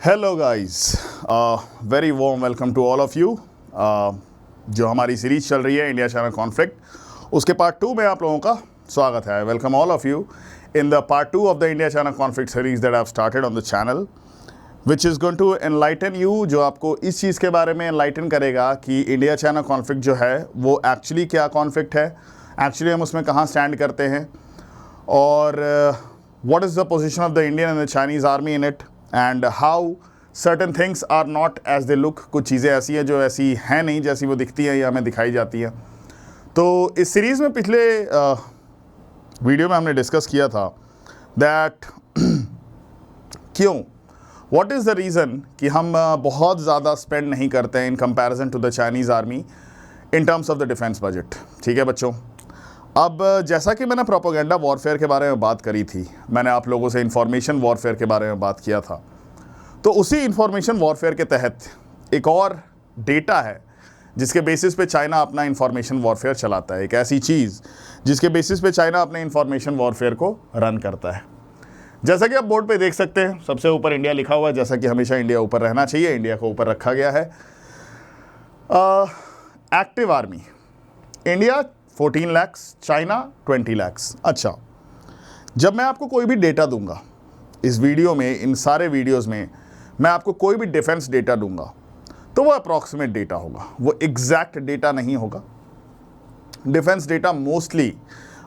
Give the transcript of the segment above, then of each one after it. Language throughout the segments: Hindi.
Hello guys, very warm welcome to all of you. जो हमारी सीरीज चल रही है इंडिया चाइना कॉन्फ्लिक्ट, उसके पार्ट 2 में आप लोगों का स्वागत है। Welcome all of you in the part 2 of the India China conflict series that I have started on the channel, which is going to enlighten you, जो आपको इस चीज़ के बारे में एनलाइटन करेगा कि इंडिया चाइना कॉन्फ्लिक्ट जो है वो एक्चुअली क्या कॉन्फ्लिक्ट है, एक्चुअली हम उसमें कहाँ स्टैंड करते हैं, और what is the position of the Indian and the Chinese army in it, and how certain things are not as they look। कुछ चीज़ें ऐसी हैं जो ऐसी हैं नहीं जैसी वो दिखती हैं या हमें दिखाई जाती हैं। तो इस सीरीज़ में पिछले वीडियो में हमने डिस्कस किया था दैट क्यों, what is the reason कि हम बहुत ज़्यादा स्पेंड नहीं करते हैं in comparison to the Chinese army in terms of the defence budget. ठीक है बच्चों, अब जैसा कि मैंने प्रोपेगेंडा वॉरफेयर के बारे में बात करी थी, मैंने आप लोगों से इंफॉर्मेशन वॉरफेयर के बारे में बात किया था, तो उसी इंफॉर्मेशन वॉरफेयर के तहत एक और डेटा है जिसके बेसिस पे चाइना अपना इंफॉर्मेशन वॉरफेयर चलाता है। एक ऐसी चीज़ जिसके बेसिस पे चाइना अपने इंफॉर्मेशन वॉरफेयर को रन करता है। जैसा कि आप बोर्ड पे देख सकते हैं, सबसे ऊपर इंडिया लिखा हुआ है, जैसा कि हमेशा इंडिया ऊपर रहना चाहिए, इंडिया को ऊपर रखा गया है। Active army India 14 lakh, China 20 lakh. अच्छा, जब मैं आपको कोई भी डेटा दूंगा इस वीडियो में, इन सारे वीडियोस में मैं आपको कोई भी डिफेंस डेटा दूंगा तो वो अप्रॉक्सीमेट डेटा होगा, वो एग्जैक्ट डेटा नहीं होगा। डिफेंस डेटा मोस्टली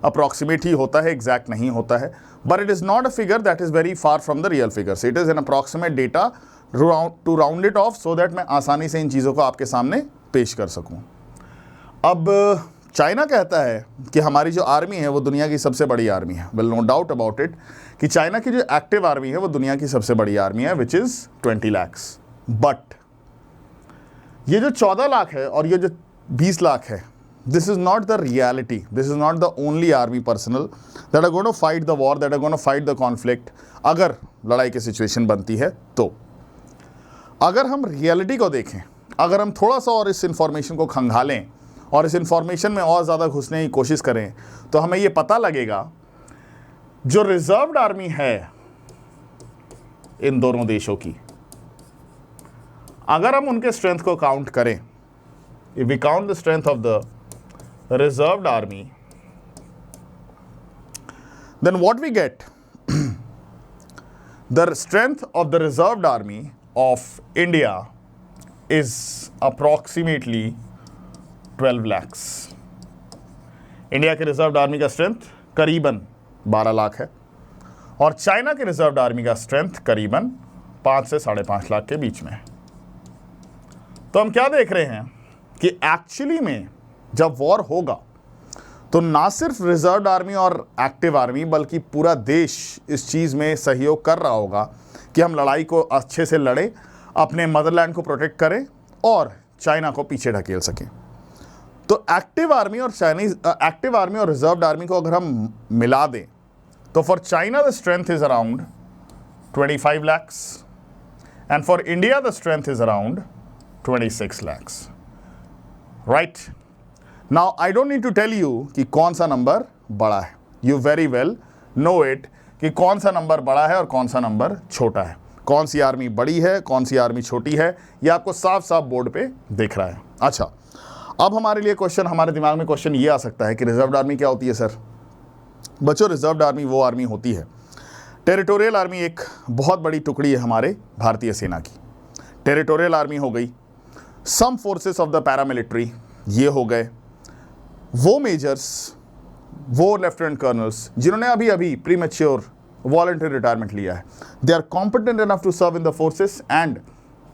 अप्रॉक्सीमेट ही होता है, एग्जैक्ट नहीं होता है, but it is not a figure that is very far from the real figures. It is an approximate data to round it off so that मैं आसानी से इन चीज़ों को आपके सामने पेश कर सकूँ। अब चाइना कहता है कि हमारी जो आर्मी है वो दुनिया की सबसे बड़ी आर्मी है। Well, no doubt about it कि चाइना की जो एक्टिव आर्मी है वो दुनिया की सबसे बड़ी आर्मी है, विच इज़ 20 लाख। बट ये जो 14 लाख है और ये जो 20 लाख है, this is not the reality, this is not the only army personnel that are going to fight the war, that are going to fight the conflict. अगर लड़ाई की सिचुएशन बनती है तो अगर हम रियलिटी को देखें, अगर हम थोड़ा सा और इस इंफॉर्मेशन को खंगालें और इस इंफॉर्मेशन में और ज़्यादा घुसने की कोशिश करें, तो हमें ये पता लगेगा जो रिजर्व्ड आर्मी है इन दोनों देशों की, अगर हम उनके स्ट्रेंथ को काउंट करें, if we count the strength of the reserved army, then what we get, the strength of the reserved army of India is approximately 12 lakh. India के रिजर्व्ड आर्मी का स्ट्रेंथ करीबन 12 लाख है और चाइना के रिजर्व्ड आर्मी का स्ट्रेंथ करीबन 5 से 5.5 लाख के बीच में है। तो हम क्या देख रहे हैं कि एक्चुअली में जब वॉर होगा तो ना सिर्फ रिजर्व्ड आर्मी और एक्टिव आर्मी बल्कि पूरा देश इस चीज़ में सहयोग कर रहा होगा कि हम लड़ाई को अच्छे से लड़ें, अपने मदरलैंड को प्रोटेक्ट करें और चाइना को पीछे ढकेल सकें। तो एक्टिव आर्मी और रिजर्व्ड आर्मी को अगर हम मिला दें तो for China the strength is around 25 lakh and for India the strength is around 26 lakh. Right now I don't need to tell you कि कौन सा नंबर बड़ा है, you very well know it कि कौन सा नंबर बड़ा है और कौन सा नंबर छोटा है, कौन सी आर्मी बड़ी है, कौन सी आर्मी छोटी है, ये आपको साफ साफ बोर्ड पे दिख रहा है। अच्छा, अब हमारे लिए क्वेश्चन, हमारे दिमाग में क्वेश्चन ये आ सकता है कि रिजर्व्ड आर्मी क्या होती है सर? बच्चों, रिजर्व्ड आर्मी वो आर्मी होती है, टेरिटोरियल आर्मी एक बहुत बड़ी टुकड़ी है हमारे भारतीय सेना की। टेरिटोरियल आर्मी हो गई, सम फोर्सेस ऑफ द पैरामिलिट्री ये हो गए, वो मेजर्स, वो लेफ्टिनेंट कर्नल्स जिन्होंने अभी अभी प्रीमेच्योर वॉलंटरी रिटायरमेंट लिया है, they are competent enough to serve in the forces and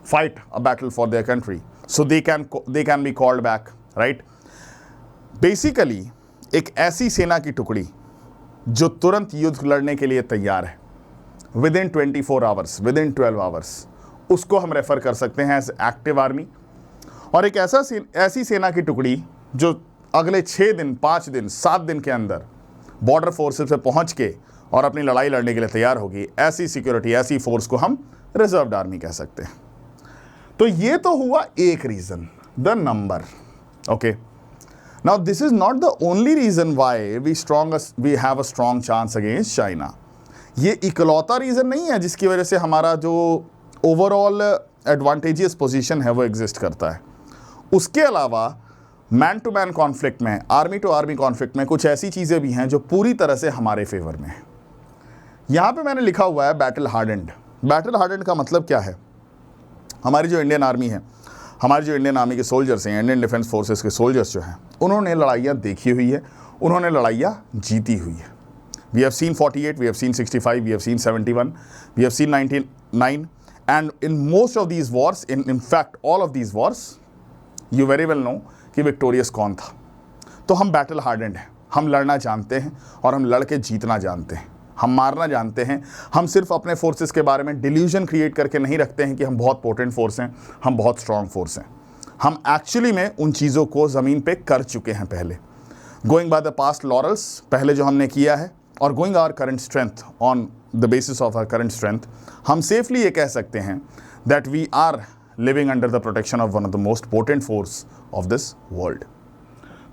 fight a battle for their country, so they can be called back, right? Basically एक ऐसी सेना की टुकड़ी जो तुरंत युद्ध लड़ने के लिए तैयार है within 24 hours, within 12 hours, उसको हम रेफर कर सकते हैं एज एक्टिव आर्मी। और एक ऐसी सेना की टुकड़ी जो अगले 6 दिन, 5 दिन, 7 दिन के अंदर बॉर्डर फोर्सेस पे पहुंच के और अपनी लड़ाई लड़ने के लिए तैयार होगी, ऐसी सिक्योरिटी, ऐसी फोर्स को हम रिजर्व्ड आर्मी कह सकते हैं। तो ये तो हुआ एक reason, the number. Okay, now this is not the only reason why we have a strong chance against China. ये इकलौता रीज़न नहीं है जिसकी वजह से हमारा जो ओवरऑल एडवांटेजियस पोजीशन है वो एग्जिस्ट करता है। उसके अलावा मैन टू मैन कॉन्फ्लिक्ट में, आर्मी टू आर्मी कॉन्फ्लिक्ट में कुछ ऐसी चीज़ें भी हैं जो पूरी तरह से हमारे फेवर में है। यहाँ पे मैंने लिखा हुआ है बैटल हार्डेंड। बैटल हार्डेंड का मतलब क्या है? हमारी जो इंडियन आर्मी है, हमारी जो इंडियन आर्मी के सोल्जर्स हैं, इंडियन डिफेंस फोर्सेस के सोल्जर्स जो हैं, उन्होंने लड़ाइयाँ देखी हुई है, उन्होंने लड़ाइयाँ जीती हुई है। We have seen 48, we have seen 65, we have seen 71, we have seen 99, and in most of these wars, in fact all of these wars, you very well know कि विक्टोरियस कौन था। तो हम बैटल हार्डेंड हैं, हम लड़ना जानते हैं और हम लड़ के जीतना जानते हैं, हम मारना जानते हैं। हम सिर्फ अपने फोर्सेस के बारे में डिल्यूजन क्रिएट करके नहीं रखते हैं कि हम बहुत पोटेंट फोर्स हैं, हम बहुत स्ट्रांग फोर्स हैं। हम एक्चुअली में उन चीज़ों को ज़मीन पे कर चुके हैं पहले। Going by the past laurels, पहले जो हमने किया है, और going our current strength, on the basis of our current strength, हम सेफली ये कह सकते हैं that we are living under the protection of one of the most potent force of this world.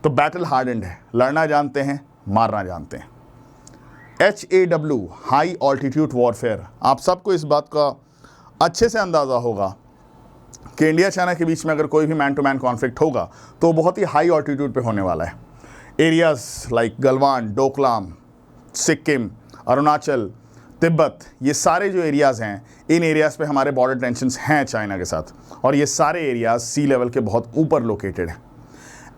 तो बैटल हार्डेंड है, लड़ना जानते हैं, मारना जानते हैं। HAW, high altitude warfare. आप सबको इस बात का अच्छे से अंदाज़ा होगा कि इंडिया चाइना के बीच में अगर कोई भी मैन टू मैन कॉन्फ्लिक्ट होगा तो बहुत ही हाई ऑल्टीट्यूड पे होने वाला है। एरियाज लाइक गलवान, डोकलाम, सिक्किम, अरुणाचल, तिब्बत, ये सारे जो एरियाज़ हैं, इन एरियाज़ पे हमारे बॉर्डर टेंशन्स हैं चाइना के साथ, और ये सारे एरियाज़ सी लेवल के बहुत ऊपर लोकेटेड हैं।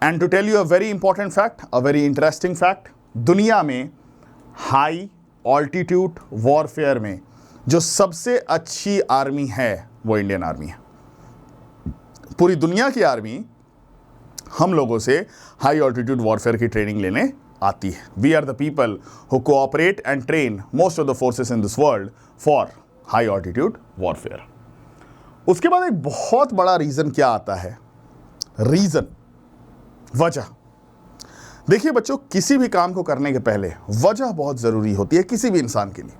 And to tell you a very important fact, a very interesting fact, दुनिया में हाई ऑल्टीट्यूड वॉरफेयर में जो सबसे अच्छी आर्मी है वो इंडियन आर्मी है। पूरी दुनिया की आर्मी हम लोगों से हाई ऑल्टीट्यूड वॉरफेयर की ट्रेनिंग लेने आती है। We are the people who cooperate and train most of the forces in this world for high altitude warfare. उसके बाद एक बहुत बड़ा रीजन क्या आता है? रीजन, वजह। देखिए बच्चों, किसी भी काम को करने के पहले वजह बहुत ज़रूरी होती है किसी भी इंसान के लिए।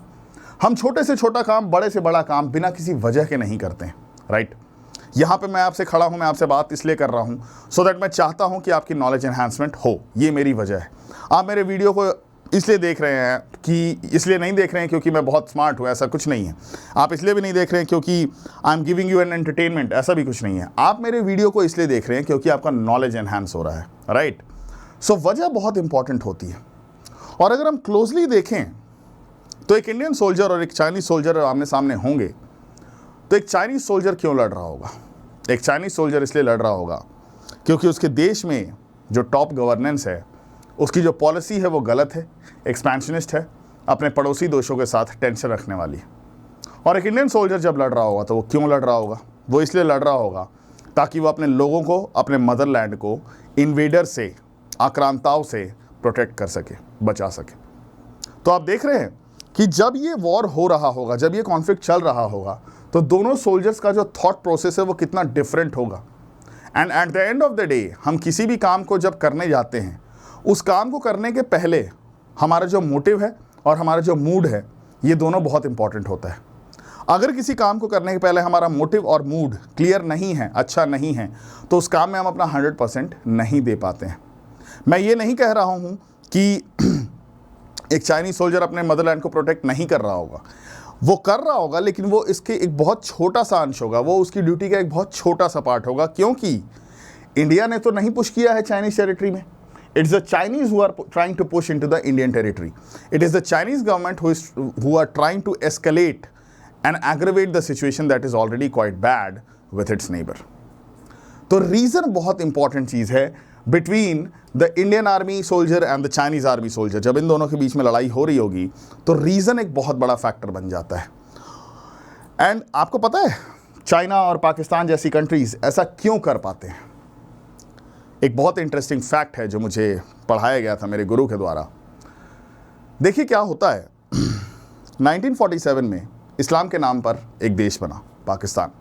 हम छोटे से छोटा काम, बड़े से बड़ा काम बिना किसी वजह के नहीं करते हैं, राइट? यहाँ पे मैं आपसे खड़ा हूँ, मैं आपसे बात इसलिए कर रहा हूँ सो दैट मैं चाहता हूँ कि आपकी नॉलेज एनहांसमेंट हो, ये मेरी वजह है। आप मेरे वीडियो को इसलिए देख रहे हैं कि इसलिए नहीं देख रहे हैं क्योंकि मैं बहुत स्मार्ट हूँ, ऐसा कुछ नहीं है। आप इसलिए भी नहीं देख रहे हैं क्योंकि I am giving you an entertainment, ऐसा भी कुछ नहीं है। आप मेरे वीडियो को इसलिए देख रहे हैं क्योंकि आपका नॉलेज एनहांस हो रहा है, राइट? सो वजह बहुत इंपॉर्टेंट होती है। और अगर हम क्लोजली देखें तो एक इंडियन सोल्जर और एक चाइनीज सोल्जर आमने सामने होंगे, तो एक चाइनीज सोल्जर क्यों लड़ रहा होगा? एक चाइनीज सोल्जर इसलिए लड़ रहा होगा क्योंकि उसके देश में जो टॉप गवर्नेंस है, उसकी जो पॉलिसी है वो गलत है, एक्सपेंशनिस्ट है, अपने पड़ोसी देशों के साथ टेंशन रखने वाली है। और एक इंडियन सोल्जर जब लड़ रहा होगा तो वो क्यों लड़ रहा होगा? वो इसलिए लड़ रहा होगा ताकि वो अपने लोगों को, अपने मदरलैंड को इन्वेडर से, आक्रांताओं से प्रोटेक्ट कर सके, बचा सके। तो आप देख रहे हैं कि जब ये वॉर हो रहा होगा, जब ये कॉन्फ्लिक्ट चल रहा होगा, तो दोनों सोल्जर्स का जो थॉट प्रोसेस है वो कितना डिफरेंट होगा। And at the end of the day हम किसी भी काम को जब करने जाते हैं, उस काम को करने के पहले हमारा जो मोटिव है और हमारा जो मूड है, ये दोनों बहुत इंपॉर्टेंट होता है। अगर किसी काम को करने के पहले हमारा मोटिव और मूड क्लियर नहीं है, अच्छा नहीं है, तो उस काम में हम अपना 100% नहीं दे पाते हैं। मैं ये नहीं कह रहा हूँ कि एक चाइनीज सोल्जर अपने मदरलैंड को प्रोटेक्ट नहीं कर रहा होगा, वो कर रहा होगा, लेकिन वो इसके एक बहुत छोटा सा अंश होगा, वो उसकी ड्यूटी का एक बहुत छोटा सा पार्ट होगा, क्योंकि इंडिया ने तो नहीं पुश किया है चाइनीज टेरिटरी में। It's the Chinese who are trying to push into the Indian territory. It is the Chinese government who are trying to escalate and aggravate the situation that is already quite bad with its neighbour. तो रीज़न बहुत इंपॉर्टेंट चीज़ है between the Indian army soldier and the Chinese army soldier. जब इन दोनों के बीच में लड़ाई हो रही होगी तो रीज़न एक बहुत बड़ा फैक्टर बन जाता है। एंड आपको पता है चाइना और पाकिस्तान जैसी कंट्रीज ऐसा क्यों कर पाते हैं? एक बहुत इंटरेस्टिंग फैक्ट है जो मुझे पढ़ाया गया था मेरे गुरु के द्वारा। देखिए क्या होता है, 1947 में इस्लाम के नाम पर एक देश बना पाकिस्तान।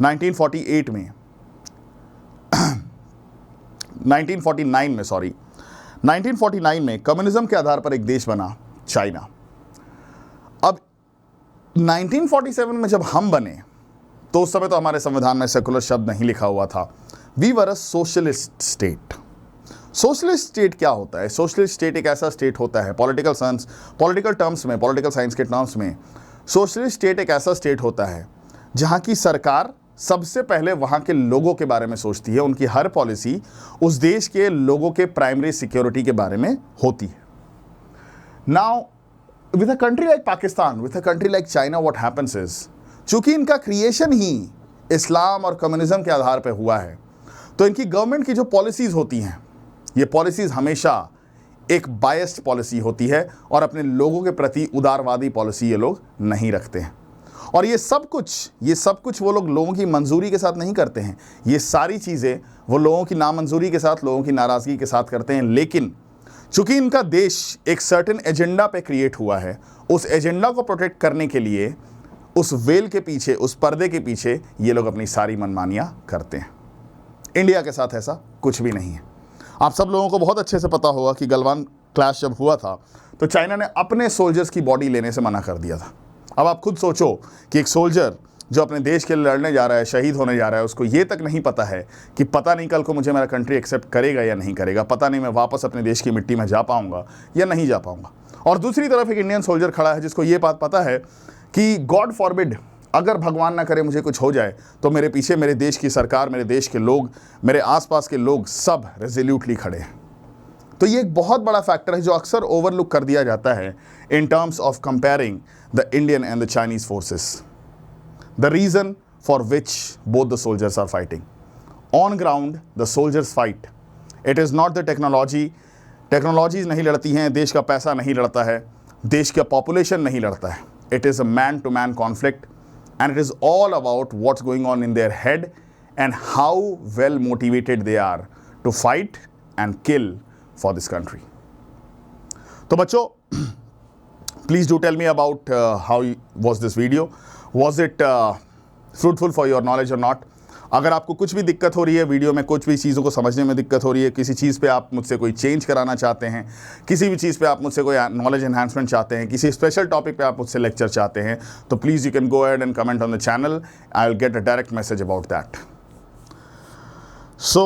1948 में 1949 में कम्युनिज्म के आधार पर एक देश बना चाइना। अब 1947 में जब हम बने तो उस समय तो हमारे संविधान में सेकुलर शब्द नहीं लिखा हुआ था। We were a socialist state. Socialist state क्या होता है? सोशलिस्ट स्टेट एक ऐसा स्टेट होता है, पॉलिटिकल साइंस के टर्म्स में सोशलिस्ट स्टेट एक ऐसा स्टेट होता है जहां की सरकार सबसे पहले वहां के लोगों के बारे में सोचती है, उनकी हर पॉलिसी उस देश के लोगों के प्राइमरी सिक्योरिटी के बारे में होती है। Now with a country like Pakistan, with a country like China, what happens is, चूंकि इनका क्रिएशन ही इस्लाम और कम्युनिज्म के आधार पर हुआ है, तो इनकी गवर्नमेंट की जो पॉलिसीज होती हैं, ये पॉलिसीज हमेशा एक बायस्ड पॉलिसी होती है और अपने लोगों के प्रति उदारवादी पॉलिसी ये लोग नहीं रखते हैं। और ये सब कुछ वो लोग लोगों की मंजूरी के साथ नहीं करते हैं। ये सारी चीज़ें वो लोगों की नामंजूरी के साथ, लोगों की नाराज़गी के साथ करते हैं। लेकिन चूंकि इनका देश एक सर्टेन एजेंडा पे क्रिएट हुआ है, उस एजेंडा को प्रोटेक्ट करने के लिए उस वेल के पीछे, उस पर्दे के पीछे ये लोग अपनी सारी मनमानियाँ करते हैं। इंडिया के साथ ऐसा कुछ भी नहीं है। आप सब लोगों को बहुत अच्छे से पता होगा कि गलवान क्लैश जब हुआ था तो चाइना ने अपने सोल्जर्स की बॉडी लेने से मना कर दिया था। अब आप खुद सोचो कि एक सोल्जर जो अपने देश के लिए लड़ने जा रहा है, शहीद होने जा रहा है, उसको ये तक नहीं पता है कि पता नहीं कल को मुझे मेरा कंट्री एक्सेप्ट करेगा या नहीं करेगा, पता नहीं मैं वापस अपने देश की मिट्टी में जा पाऊंगा या नहीं जा पाऊंगा। और दूसरी तरफ एक इंडियन सोल्जर खड़ा है जिसको ये बात पता है कि गॉड फॉरबिड, अगर भगवान ना करे मुझे कुछ हो जाए तो मेरे पीछे मेरे देश की सरकार, मेरे देश के लोग, मेरे आसपास के लोग सब रेजोल्यूटली खड़े हैं। तो ये एक बहुत बड़ा फैक्टर है जो अक्सर ओवरलुक कर दिया जाता है in terms of comparing the Indian and the Chinese forces. The reason for which both the soldiers are fighting on ground, the soldiers fight, it is not the technology. Technologies नहीं लड़ती हैं, देश का पैसा नहीं लड़ता है, देश का पॉपुलेशन नहीं लड़ता है। It is a man to man conflict and it is all about what's going on in their head and how well motivated they are to fight and kill for this country. तो बच्चों, please do tell me about how was this video. Was it fruitful for your knowledge or not? अगर आपको कुछ भी दिक्कत हो रही है वीडियो में, कुछ भी चीज़ों को समझने में दिक्कत हो रही है, किसी चीज़ पे आप मुझसे कोई चेंज कराना चाहते हैं, किसी भी चीज़ पे आप मुझसे कोई नॉलेज एनहांसमेंट चाहते हैं, किसी स्पेशल टॉपिक पे आप मुझसे लेक्चर चाहते हैं, तो please you can go ahead and comment on the channel. I will get a direct message about that. So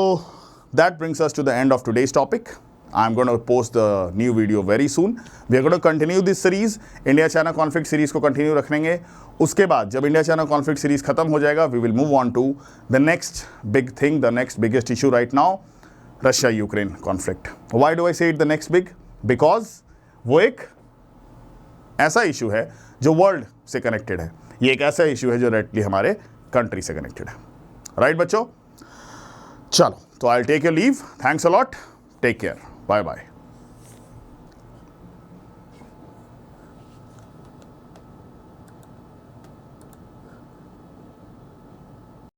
that brings us to the end of today's topic. I'm going to post the new video very soon. We are going to continue this series. India China conflict series को continue रखेंगे. उसके बाद जब India China conflict series खत्म हो जाएगा, we will move on to the next big thing, the next biggest issue right now, Russia Ukraine conflict. Why do I say it the next big? Because वो एक ऐसा इशू है जो वर्ल्ड से कनेक्टेड है. ये एक ऐसा इशू है जो डायरेक्टली हमारे कंट्री से कनेक्टेड है. राइट बच्चों? चलो, तो I take your leave. Thanks a lot. Take care. Bye bye.